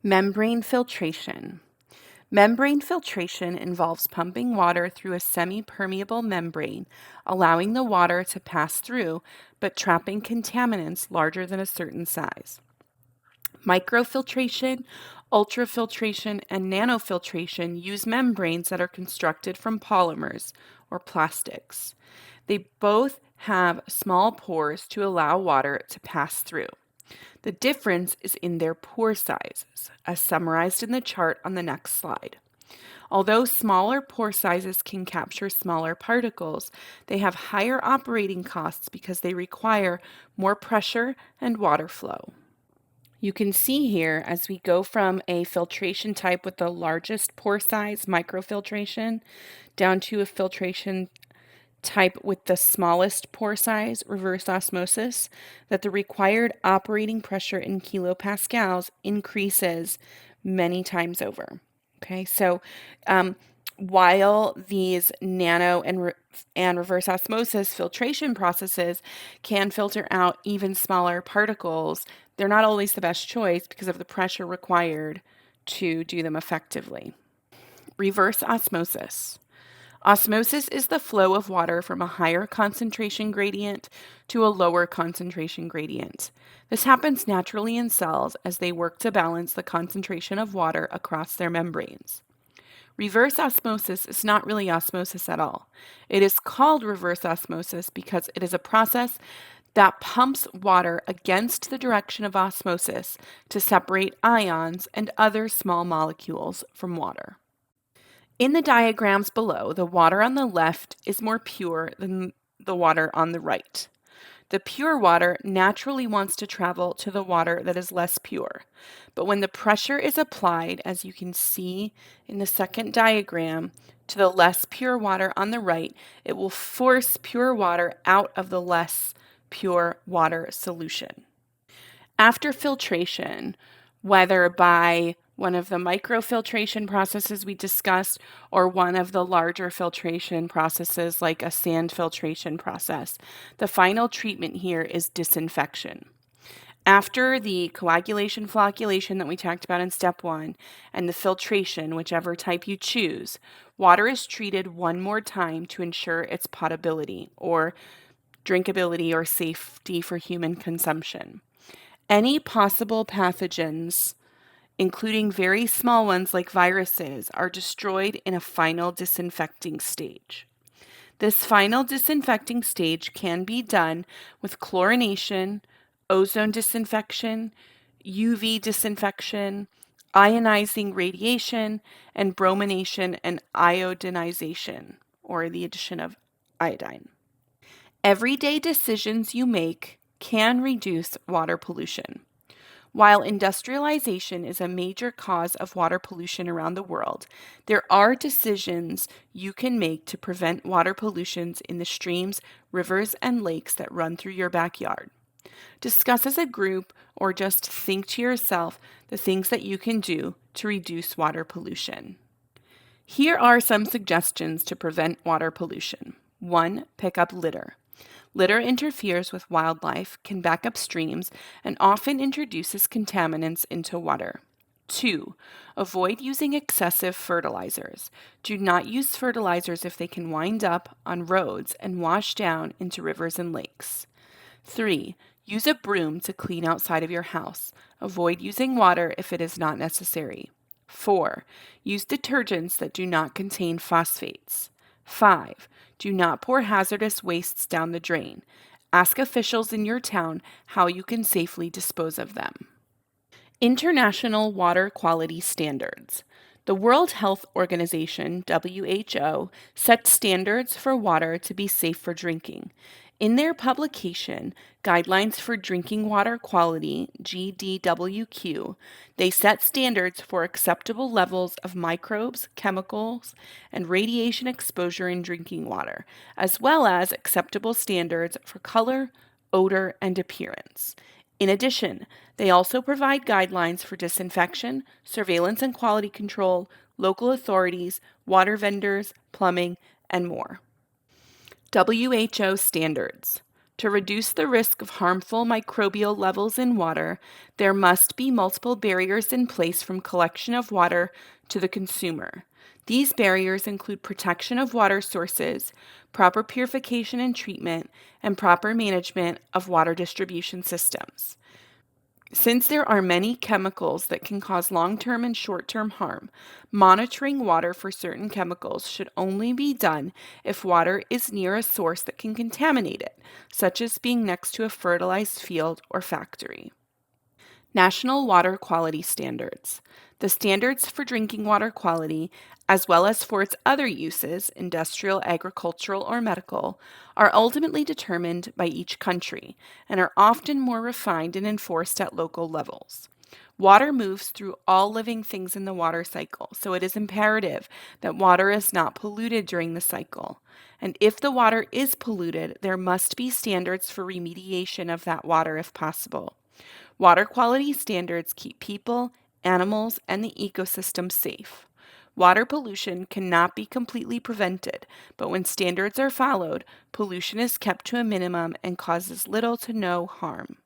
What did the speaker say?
Membrane filtration. Membrane filtration involves pumping water through a semi-permeable membrane, allowing the water to pass through, but trapping contaminants larger than a certain size. Microfiltration, ultrafiltration, and nanofiltration use membranes that are constructed from polymers or plastics. They both have small pores to allow water to pass through. The difference is in their pore sizes, as summarized in the chart on the next slide. Although smaller pore sizes can capture smaller particles, they have higher operating costs because they require more pressure and water flow. You can see here as we go from a filtration type with the largest pore size, microfiltration, down to a filtration type with the smallest pore size, reverse osmosis, that the required operating pressure in kilopascals increases many times over. Okay, so while these nano and reverse osmosis filtration processes can filter out even smaller particles, they're not always the best choice because of the pressure required to do them effectively. Reverse osmosis. Osmosis is the flow of water from a higher concentration gradient to a lower concentration gradient. This happens naturally in cells as they work to balance the concentration of water across their membranes. Reverse osmosis is not really osmosis at all. It is called reverse osmosis because it is a process that pumps water against the direction of osmosis to separate ions and other small molecules from water. In the diagrams below, the water on the left is more pure than the water on the right. The pure water naturally wants to travel to the water that is less pure. But when the pressure is applied, as you can see in the second diagram, to the less pure water on the right, it will force pure water out of the less pure water solution. After filtration, whether by one of the microfiltration processes we discussed or one of the larger filtration processes like a sand filtration process, the final treatment here is disinfection. After the coagulation flocculation that we talked about in step 1 and the filtration, whichever type you choose, water is treated one more time to ensure its potability or drinkability or safety for human consumption. Any possible pathogens, including very small ones like viruses, are destroyed in a final disinfecting stage. This final disinfecting stage can be done with chlorination, ozone disinfection, UV disinfection, ionizing radiation, and bromination and iodinization, or the addition of iodine. Everyday decisions you make can reduce water pollution. While industrialization is a major cause of water pollution around the world, there are decisions you can make to prevent water pollutions in the streams, rivers, and lakes that run through your backyard. Discuss as a group or just think to yourself the things that you can do to reduce water pollution. Here are some suggestions to prevent water pollution. 1. Pick up litter. Litter interferes with wildlife, can back up streams, and often introduces contaminants into water. 2. Avoid using excessive fertilizers. Do not use fertilizers if they can wind up on roads and wash down into rivers and lakes. 3. Use a broom to clean outside of your house. Avoid using water if it is not necessary. 4. Use detergents that do not contain phosphates. 5. Do not pour hazardous wastes down the drain. Ask officials in your town how you can safely dispose of them. International Water Quality Standards. The World Health Organization, WHO, sets standards for water to be safe for drinking. In their publication, Guidelines for Drinking Water Quality, GDWQ, they set standards for acceptable levels of microbes, chemicals, and radiation exposure in drinking water, as well as acceptable standards for color, odor, and appearance. In addition, they also provide guidelines for disinfection, surveillance and quality control, local authorities, water vendors, plumbing, and more. WHO standards. To reduce the risk of harmful microbial levels in water, there must be multiple barriers in place from collection of water to the consumer. These barriers include protection of water sources, proper purification and treatment, and proper management of water distribution systems. Since there are many chemicals that can cause long-term and short-term harm, monitoring water for certain chemicals should only be done if water is near a source that can contaminate it, such as being next to a fertilized field or factory. National Water Quality Standards. The standards for drinking water quality, as well as for its other uses, industrial, agricultural, or medical, are ultimately determined by each country and are often more refined and enforced at local levels. Water moves through all living things in the water cycle, so it is imperative that water is not polluted during the cycle. And if the water is polluted, there must be standards for remediation of that water if possible. Water quality standards keep people, animals, and the ecosystem safe. Water pollution cannot be completely prevented, but when standards are followed, pollution is kept to a minimum and causes little to no harm.